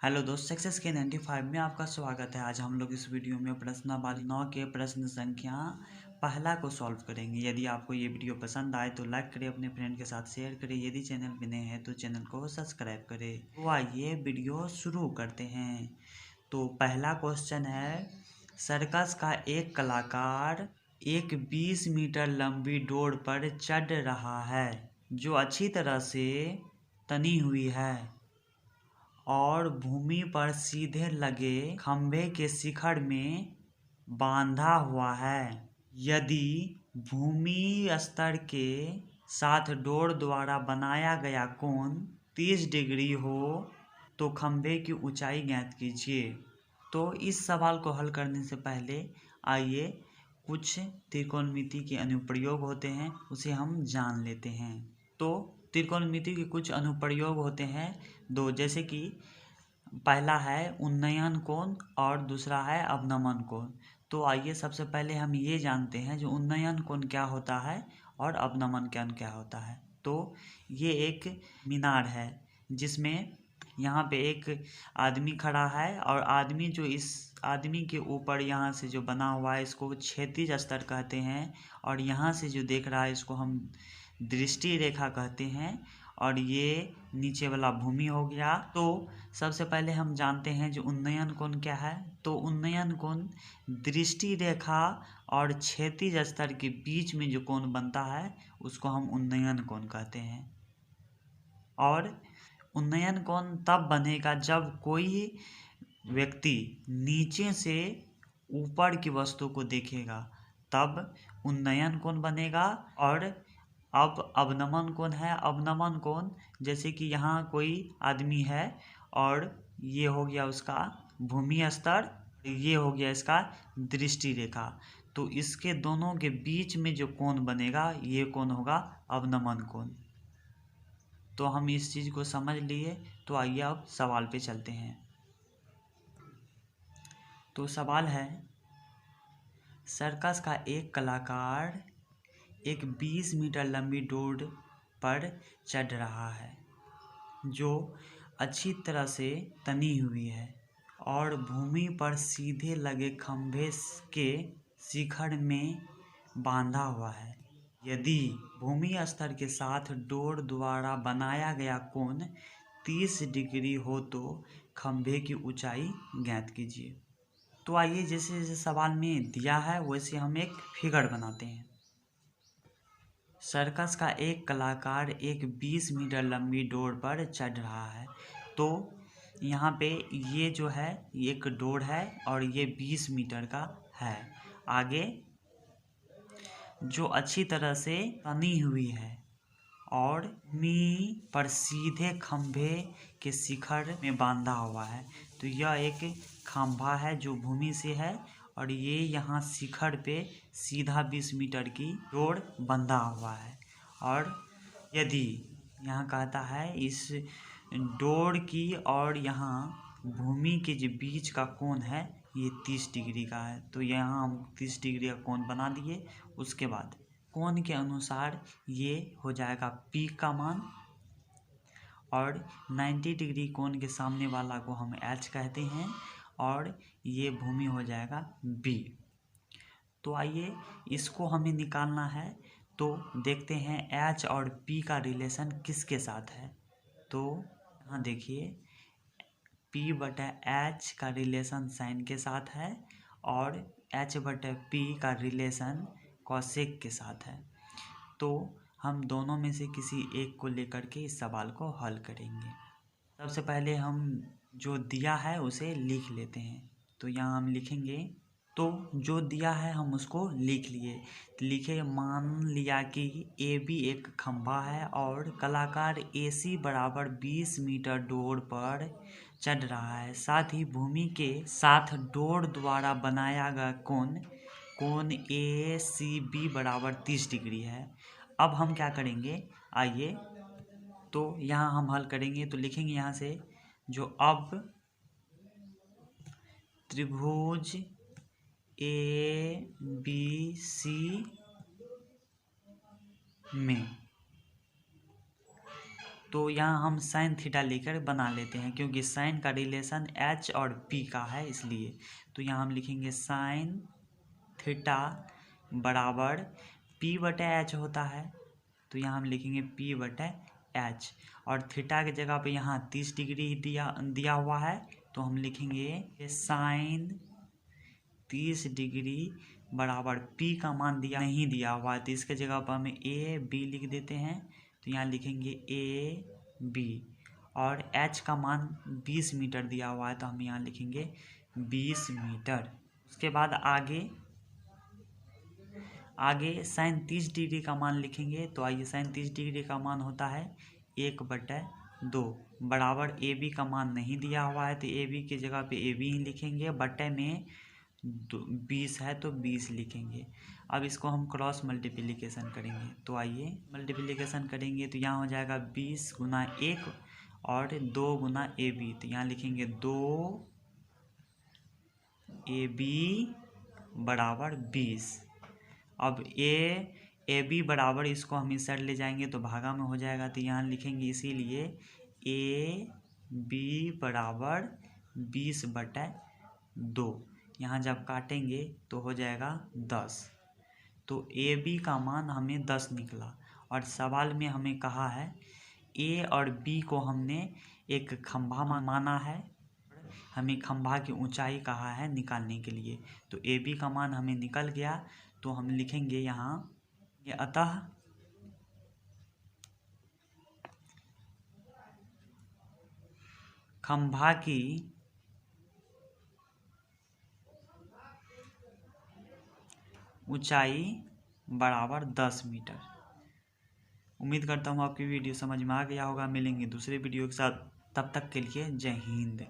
Hello दोस्त, success के 95 में आपका स्वागत है। आज हम लोग इस वीडियो में प्रश्नावली 9 के प्रश्न संख्या पहला को सॉल्व करेंगे। यदि आपको ये वीडियो पसंद आए तो लाइक करें, अपने फ्रेंड के साथ शेयर करें। यदि चैनल पे नए हैं तो चैनल को सब्सक्राइब करें। तो आइए वीडियो शुरू करते हैं। तो पहला क्वेश्चन है, सर्कस का एक कलाकार एक 20 मीटर लंबी डोर पर चढ़ रहा है जो अच्छी तरह से तनी हुई है और भूमि पर सीधे लगे खंभे के शिखर में बांधा हुआ है। यदि भूमि स्तर के साथ डोर द्वारा बनाया गया कोण 30 डिग्री हो तो खंभे की ऊंचाई ज्ञात कीजिए। तो इस सवाल को हल करने से पहले आइए कुछ त्रिकोणमिति के अनुप्रयोग होते हैं उसे हम जान लेते हैं। तो त्रिकोणमिति के कुछ अनुप्रयोग होते हैं दो, जैसे कि पहला है उन्नयन कोण और दूसरा है अवनमन कोण। तो आइए सबसे पहले हम ये जानते हैं जो उन्नयन कोण क्या होता है और अवनमन कोण क्या होता है। तो ये एक मीनार है जिसमें यहाँ पे एक आदमी खड़ा है और आदमी जो इस आदमी के ऊपर यहाँ से जो बना हुआ है इसको क्षैतिज स्तर कहते हैं और यहाँ से जो देख रहा है इसको हम दृष्टि रेखा कहते हैं और ये नीचे वाला भूमि हो गया। तो सबसे पहले हम जानते हैं जो उन्नयन कोण क्या है। तो उन्नयन कोण दृष्टि रेखा और क्षैतिज स्तर के बीच में जो कोण बनता है उसको हम उन्नयन कोण कहते हैं। और उन्नयन कोण तब बनेगा जब कोई व्यक्ति नीचे से ऊपर की वस्तु को देखेगा, तब उन्नयन कोण बनेगा। और अब अवनमन कोण है। अवनमन कोण जैसे कि यहाँ कोई आदमी है और ये हो गया उसका भूमि स्तर, ये हो गया इसका दृष्टि रेखा। तो इसके दोनों के बीच में जो कोण बनेगा ये कोण होगा अवनमन कोण। तो हम इस चीज़ को समझ लिए। तो आइए अब सवाल पे चलते हैं। तो सवाल है, सर्कस का एक कलाकार एक 20 मीटर लंबी डोर पर चढ़ रहा है जो अच्छी तरह से तनी हुई है और भूमि पर सीधे लगे खंभे के शिखर में बांधा हुआ है। यदि भूमि स्तर के साथ डोर द्वारा बनाया गया कोण 30 डिग्री हो तो खंभे की ऊंचाई ज्ञात कीजिए। तो आइए जैसे जैसे सवाल में दिया है वैसे हम एक फिगर बनाते हैं। सर्कस का एक कलाकार एक 20 मीटर लंबी डोर पर चढ़ रहा है। तो यहाँ पे ये जो है एक डोर है और ये 20 मीटर का है। आगे जो अच्छी तरह से तनी हुई है और मी पर सीधे खंभे के शिखर में बांधा हुआ है। तो यह एक खंभा है जो भूमि से है और ये यहाँ शिखर पे सीधा 20 मीटर की डोर बंधा हुआ है। और यदि यहाँ कहता है इस डोर की और यहाँ भूमि के जो बीच का कोण है ये 30 डिग्री का है। तो यहाँ हम 30 डिग्री का कोण बना दिए। उसके बाद कोण के अनुसार ये हो जाएगा P का मान और 90 डिग्री कोण के सामने वाला को हम H कहते हैं और ये भूमि हो जाएगा B। तो आइए इसको हमें निकालना है। तो देखते हैं H और P का रिलेशन किसके साथ है। तो यहाँ देखिए P/H का रिलेशन साइन के साथ है और H/P का रिलेशन कॉसेक के साथ है। तो हम दोनों में से किसी एक को लेकर के इस सवाल को हल करेंगे। सबसे पहले हम जो दिया है उसे लिख लेते हैं। तो यहाँ हम लिखेंगे, तो जो दिया है हम उसको लिख लिए। लिखे, मान लिया कि AB एक खंभा है और कलाकार AC बराबर 20 मीटर डोर पर चढ़ रहा है। साथ ही भूमि के साथ डोर द्वारा बनाया गया कोण ACB बराबर 30 डिग्री है। अब हम क्या करेंगे, आइए तो यहाँ हम हल करेंगे। तो लिखेंगे यहाँ से जो अब त्रिभुज ABC में तो यहाँ हम साइन थीटा लेकर बना लेते हैं, क्योंकि साइन का रिलेशन एच और पी का है इसलिए। तो यहाँ हम लिखेंगे साइन थीटा बराबर पी बटे एच होता है। तो यहाँ हम लिखेंगे पी बटे एच, और थीटा की जगह पे यहाँ 30 डिग्री दिया हुआ है, तो हम लिखेंगे साइन 30 डिग्री बराबर पी का मान नहीं दिया हुआ है, तो इसके जगह पर हमें ए बी लिख देते हैं। तो यहाँ लिखेंगे ए बी, और एच का मान 20 मीटर दिया हुआ है, तो हम यहाँ लिखेंगे 20 मीटर। उसके बाद आगे साइन 30 डिग्री का मान लिखेंगे। तो आइए, साइन 30 डिग्री का मान होता है 1/2 बराबर ए बी का मान नहीं दिया हुआ है, तो ए बी की जगह पे ए बी ही लिखेंगे, बटे में 20 है तो 20 लिखेंगे। अब इसको हम क्रॉस मल्टीप्लिकेशन करेंगे। तो आइए मल्टीप्लिकेशन करेंगे, तो यहाँ हो जाएगा 20 गुना 1 और 2 गुना ए बी। तो यहाँ लिखेंगे 2 ए बी बराबर 20। अब ए बी बराबर, इसको हम इस साइड ले जाएंगे तो भागा में हो जाएगा, तो यहाँ लिखेंगे इसीलिए ए बी बराबर 20/2। यहाँ जब काटेंगे तो हो जाएगा 10। तो ए बी का मान हमें 10 निकला, और सवाल में हमें कहा है ए और बी को हमने एक खंभा माना है, हमें खंभा की ऊंचाई कहा है निकालने के लिए। तो ए बी का मान हमें निकल गया, तो हम लिखेंगे यहाँ अतः खंभा की ऊंचाई बराबर 10 मीटर। उम्मीद करता हूँ आपकी वीडियो समझ में आ गया होगा। मिलेंगे दूसरे वीडियो के साथ, तब तक के लिए जय हिंद।